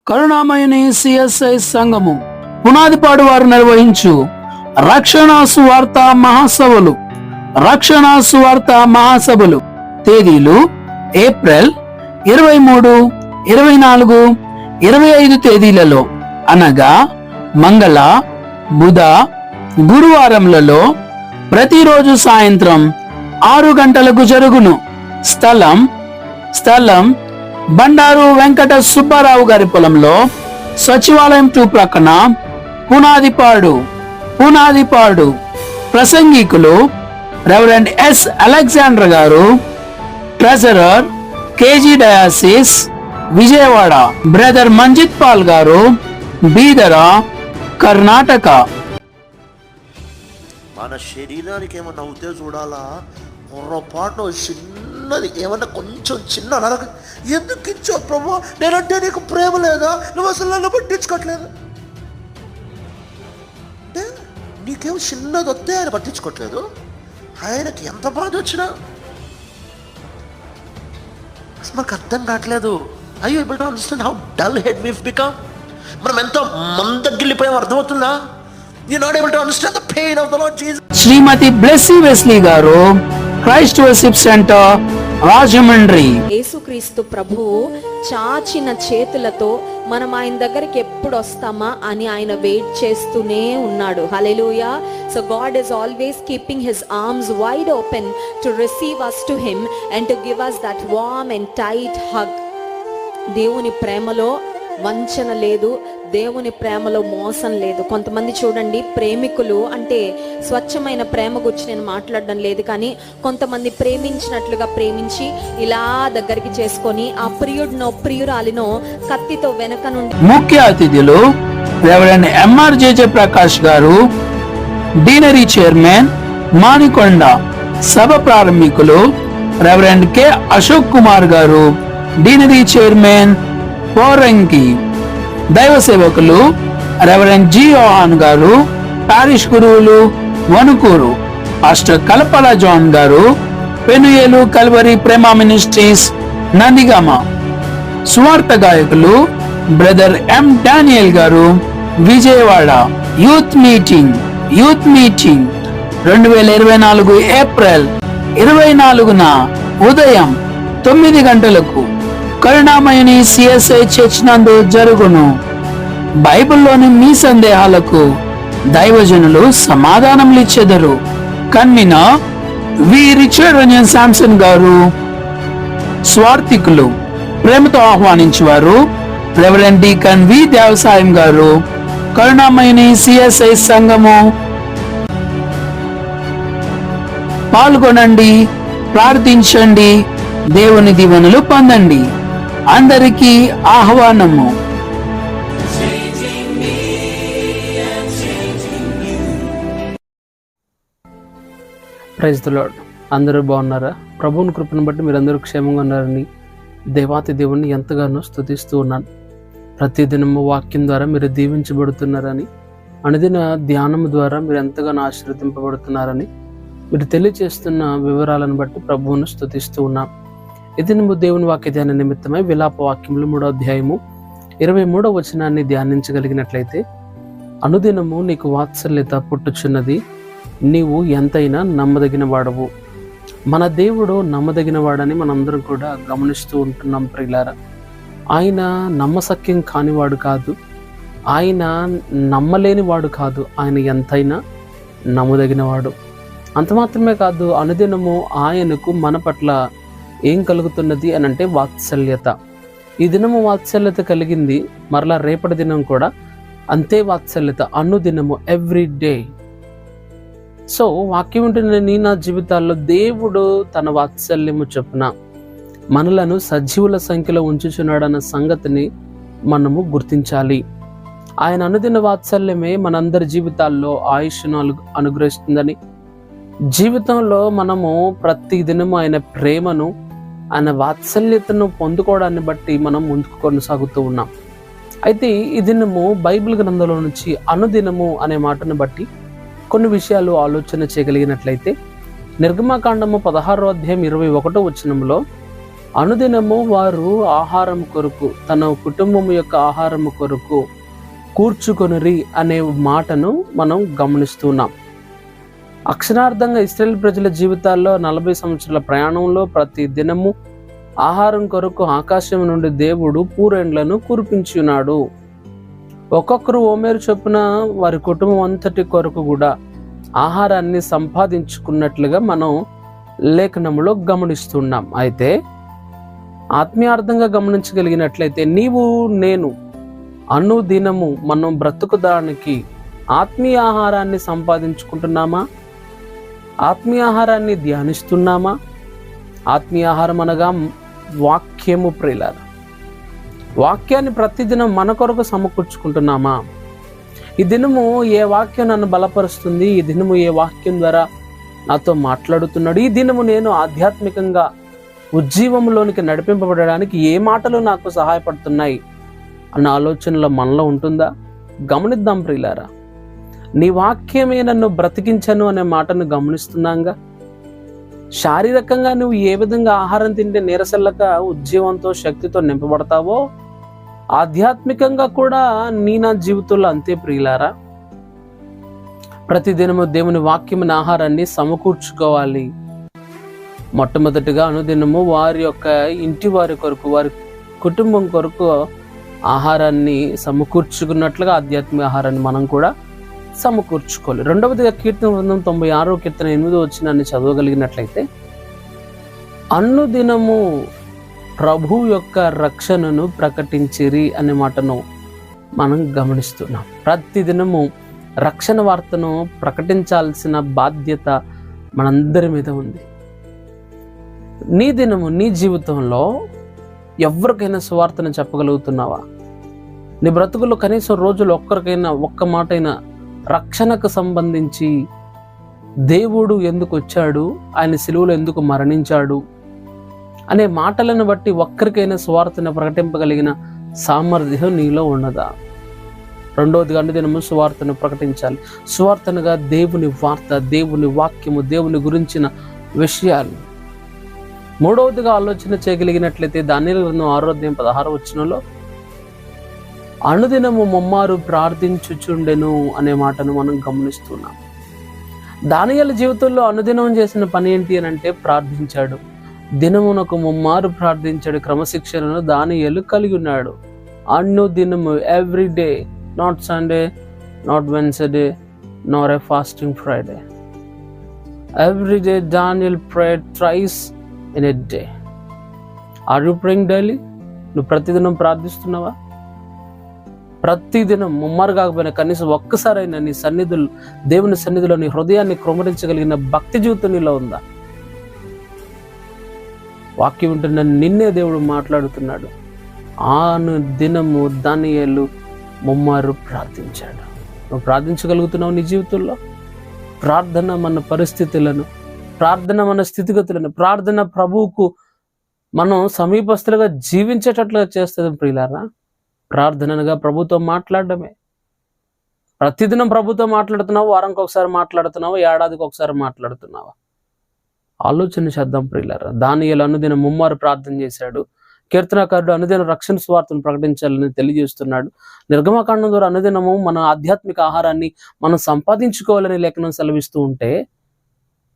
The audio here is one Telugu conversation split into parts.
కరుణామయుని సిఎస్ఐ సంఘము పునాదిపాడు వారు నిర్వహించు రక్షణ సువార్త మహాసభలు తేదీలు ఏప్రిల్ 23, 24, 25 తేదీలలో అనగా మంగళ, బుధ, గురువారములలో ప్రతిరోజు సాయంత్రం 6 గంటలకు జరుగును. స్థలం బండారు వెంకట సుబ్బారావు గారి పొలంలో, సచివాలయం 2 ప్రక్కన, పునాదిపాడు. ప్రసంగికులు రెవరెండ్ ఎస్ అలెగ్జాండర్ గారు, treasurer KG diocese Vijayawada. Brother Manjit Paul గారు, బీదరా, కర్ణాటక. మన శరీరానికి ఏమన్నా అవుతే చూడాలా, పొరపాటు చిన్నది ఏమన్నా కొంచెం చిన్న నరక, ఎందుకు ఇచ్చావు ప్రభు, నేనంటే నీకు ప్రేమ లేదా, నువ్వు అసలు నన్ను పట్టించుకోవట్లేదు అంటే నీకేమో చిన్నది వస్తే ఆయన పట్టించుకోవట్లేదు. ఆయనకి ఎంత బాధ వచ్చినా అసలు మనకు అర్థం కావట్లేదు. I you able to understand how dull had we've become? మనం ఎంతో మందగిల్లిపోయాం, అర్థమవుతుందా? You're not able to understand the pain of the Lord Jesus. శ్రీమతి బ్లెస్సీ వెస్లీ గారు, క్రైస్ట్ వర్షిప్ సెంటర్, రాజమండ్రి. యేసుక్రీస్తు ప్రభువు చాచిన చేతులతో మనం ఆయన దగ్గరికి ఎప్పుడు వస్తామా అని ఆయన వెయిట్ చేస్తూనే ఉన్నాడు. హల్లెలూయా. So God is always keeping his arms wide open to receive us to him and to give us that warm and tight hug. దేవుని ప్రేమలో వంచన లేదు, దేవుని ప్రేమలో మోసం లేదు. కొంతమంది చూడండి, ప్రేమికులు అంటే స్వచ్ఛమైన ప్రేమ గురించి నేను మాట్లాడడం లేదు, కానీ కొంతమంది ప్రేమించినట్లుగా ప్రేమించి ఇలా దగ్గరికి చేసుకొని ఆ ప్రియుడినో ప్రియురాలినో కత్తితో వెనక నుండి. ముఖ్య అతిథులు రెవరెండ్ ఎంఆర్ జేజే ప్రకాష్ గారు, డీనరీ చైర్మన్, మానికొండ. సభ ప్రారంభికులు రెవరెండ్ కె అశోక్ కుమార్ గారు, డీనరీ చైర్మన్, పోరంకి. దైవ సేవకులు రెవరెండ్ జి యోహాన్ గారు, పారిష్ గురువులు, వణుకూరు. పాస్టర్ కలపల జాన్ గారు, పెనుయేలు కల్వరి ప్రేమ మినిస్ట్రీస్, నందిగామ. సువార్త గాయకులు బ్రదర్ ఎం డానియల్ గారు, విజయవాడ. యూత్ మీటింగ్ 2024 ఏప్రిల్ 24న ఉదయం 9 గంటలకు కరుణామయుని సిఎస్ఐ చర్చ్ నందు జరుగును. బైబిల్లోని మీ సందేహాలకు దైవజనులు సమాధానములు ఇచ్చెదరు. కన్వీనర్ వి రిచర్డ్ రంజన్ శాంసన్ గారు. స్వార్థికులు ప్రేమతో ఆహ్వానించేవారు రెవరెండ్ డీకన్ వి దేవసాయం గారు, కరుణామయుని సిఎస్ఐ సంఘము. పాల్గొనండి, ప్రార్థించండి, దేవుని దీవెనలు పొందండి. అందరికీ ఆహ్వానము. Praise the lord. అందరూ బాగున్నారా? ప్రభువుని కృపను బట్టి మీరందరూ క్షేమంగా ఉన్నారని దేవాతి దేవుణ్ణి ఎంతగానో స్తుతిస్తూ ఉన్నాను. ప్రతిదినము వాక్యం ద్వారా మీరు దీవించబడుతున్నారని, అనుదిన ధ్యానం ద్వారా మీరు ఎంతగానో ఆశీర్వదింపబడుతున్నారని మీరు తెలియజేస్తున్న వివరాలను బట్టి ప్రభువును స్తుతిస్తూ ఉన్నాం. ఇది దేవుని వాక్య ధ్యాన నిమిత్తమై విలాప వాక్యములు 3వ అధ్యాయము 23వ వచనాన్ని ధ్యానించగలిగినట్లయితే, అనుదినము నీకు వాత్సల్యత పుట్టుచున్నది, నీవు ఎంతైనా నమ్మదగిన వాడవు. మన దేవుడు నమ్మదగిన వాడని మనందరం కూడా గమనిస్తూ ఉంటున్నాం ప్రియులారా. ఆయన నమ్మశక్యం కానివాడు కాదు, ఆయన నమ్మలేని వాడు కాదు, ఆయన ఎంతైనా నమ్మదగినవాడు. అంత మాత్రమే కాదు, అనుదినము ఆయనకు మన పట్ల ఏం కలుగుతున్నది అని అంటే వాత్సల్యత. ఈ దినము వాత్సల్యత కలిగింది, మరలా రేపటి దినం కూడా అంతే వాత్సల్యత, అనుదినము, ఎవ్రీ డే. సో వాక్యం ఉంటున్న నా జీవితాల్లో దేవుడు తన వాత్సల్యము చొప్పున మనలను సజీవుల సంఖ్యలో ఉంచుచున్నాడన్న సంగతిని మనము గుర్తించాలి. ఆయన అనుదిన వాత్సల్యమే మనందరి జీవితాల్లో ఆయుష్ను అనుగ్రహిస్తుందని, జీవితంలో మనము ప్రతి దినము ఆయన ప్రేమను, ఆయన వాత్సల్యతను పొందుకోవడాన్ని బట్టి మనం ముందుకు కొనసాగుతూ ఉన్నాం. అయితే ఈ దినము బైబిల్ గ్రంథంలో నుంచి అనుదినము అనే మాటను బట్టి కొన్ని విషయాలు ఆలోచన చేయగలిగినట్లయితే, నిర్గమకాండము 16వ అధ్యాయం 21వ వచనంలో అనుదినము వారు ఆహారం కొరకు, తన కుటుంబం యొక్క ఆహారం కొరకు కూర్చుకొనిరి అనే మాటను మనం గమనిస్తున్నాం. అక్షరార్థంగా ఇశ్రాయేలు ప్రజల జీవితాల్లో 40 సంవత్సరాల ప్రయాణంలో ప్రతి దినము ఆహారం కొరకు ఆకాశం నుండి దేవుడు పూరేండ్లను కురిపించి ఉన్నాడు. ఒక్కొక్కరు ఓమేరు చొప్పున వారి కుటుంబం అంతటి కొరకు కూడా ఆహారాన్ని సంపాదించుకున్నట్లుగా మనం లేఖనములో గమనిస్తున్నాం. అయితే ఆత్మీయార్థంగా గమనించగలిగినట్లయితే నీవు నేను అనుదినము మనం బ్రతుకుదానికి ఆత్మీయ ఆహారాన్ని సంపాదించుకుంటున్నామా? ఆత్మీయ ఆహారాన్ని ధ్యానిస్తున్నామా? ఆత్మీయ ఆహారం అనగా వాక్యము ప్రియులారా. వాక్యాన్ని ప్రతిదినం మన కొరకు సమకూర్చుకుంటున్నామా? ఈ దినము ఏ వాక్యం నన్ను బలపరుస్తుంది? ఈ దినము ఏ వాక్యం ద్వారా నాతో మాట్లాడుతున్నాడు? ఈ దినము నేను ఆధ్యాత్మికంగా ఉజ్జీవంలోనికి నడిపింపబడడానికి ఏ మాటలు నాకు సహాయపడుతున్నాయి అన్న ఆలోచనలో మనలో ఉంటుందా? గమనిద్దాం ప్రియులారా. నీ వాక్యమే నన్ను బ్రతికించను అనే మాటను గమనిస్తున్నాగా. శారీరకంగా నువ్వు ఏ విధంగా ఆహారం తింటే నీరసల్లక ఉజ్జీవంతో శక్తితో నింపబడతావో ఆధ్యాత్మికంగా కూడా నా జీవితంలో అంతే ప్రియులారా. ప్రతిదినము దేవుని వాక్యమైన ఆహారాన్ని సమకూర్చుకోవాలి. మొట్టమొదటిగా అనుదినము వారి యొక్క ఇంటి వారి కొరకు, వారి కుటుంబం కొరకు ఆహారాన్ని సమకూర్చుకున్నట్లుగా ఆధ్యాత్మిక ఆహారాన్ని మనం కూడా సమకూర్చుకోవాలి. రెండవదిగా కీర్తన 96 కీర్తన 8 వచనాన్ని చదవగలిగినట్లయితే, అనుదినము ప్రభు యొక్క రక్షణను ప్రకటించిరి అనే మాటను మనం గమనిస్తున్నాం. ప్రతిదినము రక్షణ వార్తను ప్రకటించాల్సిన బాధ్యత మనందరి మీద ఉంది. నీ దినము, నీ జీవితంలో ఎవరికైనా సువార్తను చెప్పగలుగుతున్నావా? నీ బ్రతుకులో కనీసం రోజులు ఒక్కరికైనా ఒక్క మాటైనా రక్షణకు సంబంధించి దేవుడు ఎందుకు వచ్చాడు, ఆయన సిలువలో ఎందుకు మరణించాడు అనే మాటలను బట్టి ఒక్కరికైనా సువార్తను ప్రకటింపగలిగిన సామర్థ్యం నీలో ఉన్నదా? రెండవదిగా అనుదినము సువార్తను ప్రకటించాలి. సువార్తనుగా దేవుని వార్త, దేవుని వాక్యము, దేవుని గురించిన విషయాలు. మూడవదిగా ఆలోచన చేయగలిగినట్లయితే దానియేలు గ్రంథం 6వ అధ్యాయం 16వ వచనంలో అనుదినము ముమ్మారు ప్రార్థించుచుండెను అనే మాటను మనం గమనిస్తున్నాం. దానియేలు జీవితంలో అనుదినం చేసిన పని ఏంటి అని అంటే ప్రార్థించాడు. దినమునకు ముమ్మారు ప్రార్థించాడు. క్రమశిక్షణను దానియేలు కలిగి ఉన్నాడు. అనుదినము, every day, not Sunday, not Wednesday, not a fasting Friday. Every day Daniel prayed thrice in a day. Are you praying daily? నువ్వు ప్రతిదినం ప్రార్థిస్తున్నావా? ప్రతిదినం ముమ్మారు కాకపోయినా కనీసం ఒక్కసారైనా నీ సన్నిధులు, దేవుని సన్నిధిలో నీ హృదయాన్ని క్రమరించగలిగిన భక్తి జీవితం నీలో ఉందా? వాక్యం ఉంటున్న నిన్నే దేవుడు మాట్లాడుతున్నాడు. ఆను దినము దానియేలు ముమ్మారు ప్రార్థించాడు. నువ్వు ప్రార్థించగలుగుతున్నావు నీ జీవితంలో? ప్రార్థన మన పరిస్థితులను, ప్రార్థన మన స్థితిగతులను, ప్రార్థన ప్రభువుకు మనం సమీపస్తులుగా జీవించేటట్లుగా చేస్తుంది ప్రియులారా. ప్రార్థనగా ప్రభుతో మాట్లాడడమే. ప్రతిదినం ప్రభుతో మాట్లాడుతున్నావు, వారానికి ఒకసారి మాట్లాడుతున్నావా, ఏడాదికి ఒకసారి మాట్లాడుతున్నావా? ఆలోచన చేద్దాం ప్రియులారా. దానియేలు అనుదినం ముమ్మారు ప్రార్థన చేశాడు. కీర్తనకారుడు అనుదిన రక్షణ సువార్తను ప్రకటించాలని తెలియజేస్తున్నాడు. నిర్గమకాండం ద్వారా అనుదినము మన ఆధ్యాత్మిక ఆహారాన్ని మనం సంపాదించుకోవాలని లేఖనం సెలవిస్తూ ఉంటే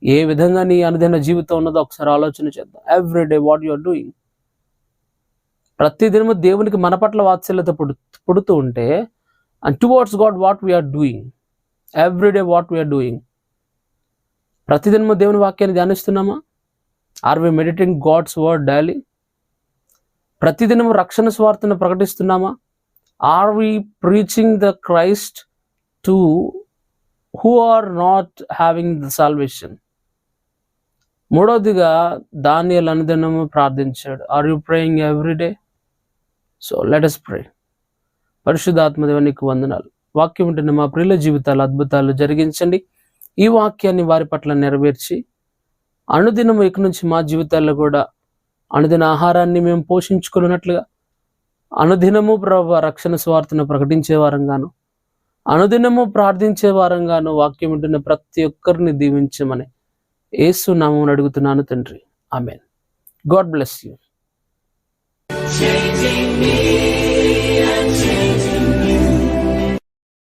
ఏ విధంగా నీ అనుదిన జీవితం ఉన్నదో ఒకసారి ఆలోచన చేద్దాం. Every day what you are doing. ప్రతిదినము దేవునికి మన పట్ల వాత్సల్యత పుడుతూ ఉంటే, and towards God what we are doing, every day what we are doing. ప్రతిదినము దేవుని వాక్యాన్ని ధ్యానిస్తున్నామా? Are we meditating God's word daily? ప్రతిదినము రక్షణ స్వార్థను ప్రకటిస్తున్నామా? Are we preaching the Christ to who are not having the salvation? మూడవదిగా దానియేలు అనుదినము ప్రార్థించాడు. Are you praying every day? So let us pray. పరిశుద్ధాత్మ దేవా నీకు వందనాలు. వాక్యం ఉంటున్న మా ప్రియుల జీవితాలు అద్భుతాలు జరిగించండి. ఈ వాక్యాన్ని వారి పట్ల నెరవేర్చి అనుదినము ఇక నుంచి మా జీవితాల్లో కూడా అనుదిన ఆహారాన్ని మేము పోషించుకున్నట్లుగా, అనుదినము ప్రభు రక్షణ స్వార్థను ప్రకటించే వారంగాను, అనుదినము ప్రార్థించే వారంగాను వాక్యం ఉంటున్న ప్రతి ఒక్కరిని దీవించమని యేసు నామమున అడుగుతున్నాను తండ్రి. ఆమేన్. God bless you. changing me.